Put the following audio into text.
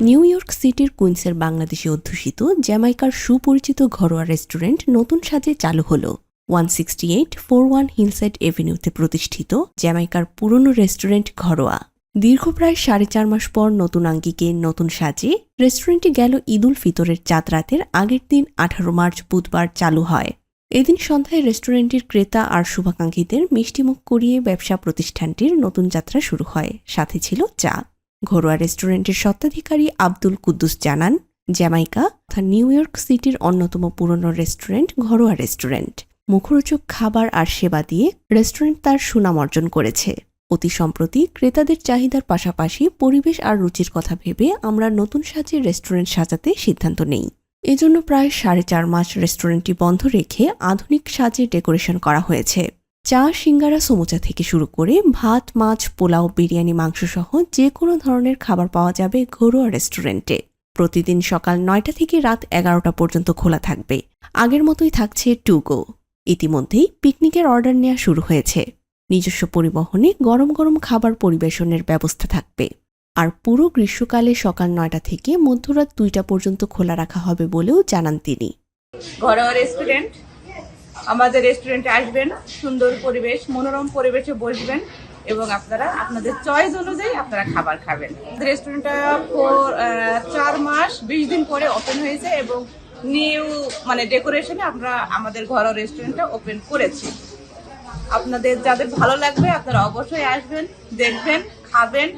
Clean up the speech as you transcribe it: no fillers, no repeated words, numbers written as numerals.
New York সিটির কুইন্সের বাংলাদেশে অধ্যুষিত জ্যামাইকার সুপরিচিত ঘরোয়া রেস্টুরেন্ট নতুন সাজে চালু হল। 16841 হিলসাইড এভিনিউতে প্রতিষ্ঠিত জ্যামাইকার পুরনো রেস্টুরেন্ট ঘরোয়া দীর্ঘ প্রায় 4.5 মাস পর নতুন আঙ্গিকে নতুন সাজে রেস্টুরেন্টটি গেল ঈদ উল ফিতরের চাঁদ রাতের আগের দিন 18 মার্চ বুধবার চালু হয়। এদিন সন্ধ্যায় রেস্টুরেন্টের ক্রেতা আর শুভাকাঙ্ক্ষীদের মিষ্টিমুখ করিয়ে ব্যবসা প্রতিষ্ঠানটির নতুন যাত্রা শুরু হয়। সাথে ছিল চা। ঘরোয়া রেস্টুরেন্টের স্বত্বাধিকারী আব্দুল কুদ্দুস জানান, জ্যামাইকা তথা নিউ ইয়র্ক সিটির অন্যতম পুরনো রেস্টুরেন্ট ঘরোয়া রেস্টুরেন্ট। মুখরোচক খাবার আর সেবা দিয়ে রেস্টুরেন্ট তার সুনাম অর্জন করেছে। অতি সম্প্রতি ক্রেতাদের চাহিদার পাশাপাশি পরিবেশ আর রুচির কথা ভেবে আমরা নতুন সাজে রেস্টুরেন্ট সাজাতে সিদ্ধান্ত নেই। এজন্য প্রায় 4.5 মাস রেস্টুরেন্টটি বন্ধ রেখে আধুনিক সাজে ডেকোরেশন করা হয়েছে। চা, সিঙ্গারা, সমুচা থেকে শুরু করে ভাত, মাছ, পোলাও, বিরিয়ানি, মাংসসহ যে কোনো ধরনের খাবার পাওয়া যাবে ঘরোয়া রেস্টুরেন্টে। প্রতিদিন সকাল 9টা থেকে রাত 11টা পর্যন্ত খোলা থাকবে। আগের মতোই থাকছে টু গো। ইতিমধ্যেই পিকনিকের অর্ডার নেওয়া শুরু হয়েছে। নিজস্ব পরিবহনে গরম গরম খাবার পরিবেশনের ব্যবস্থা থাকবে। আর পুরো গ্রীষ্মকালে সকাল 9টা থেকে মধ্যরাত 2টা পর্যন্ত খোলা রাখা হবে বলেও জানান তিনি। ঘরোয়া রেস্টুরেন্ট, আমাদের রেস্টুরেন্টে আসবেন, সুন্দর পরিবেশ, মনোরম পরিবেশে বসবেন এবং আপনারা আপনাদের চয়েস অনুযায়ী আপনারা খাবার খাবেন। রেস্টুরেন্টটা 4 মাস 20 দিন পরে ওপেন হয়েছে এবং নিউ ডেকোরেশনে আমরা আমাদের ঘরোয়া রেস্টুরেন্টটা ওপেন করেছি। আপনাদের যাদের ভালো লাগবে আপনারা অবশ্যই আসবেন, দেখবেন, খাবেন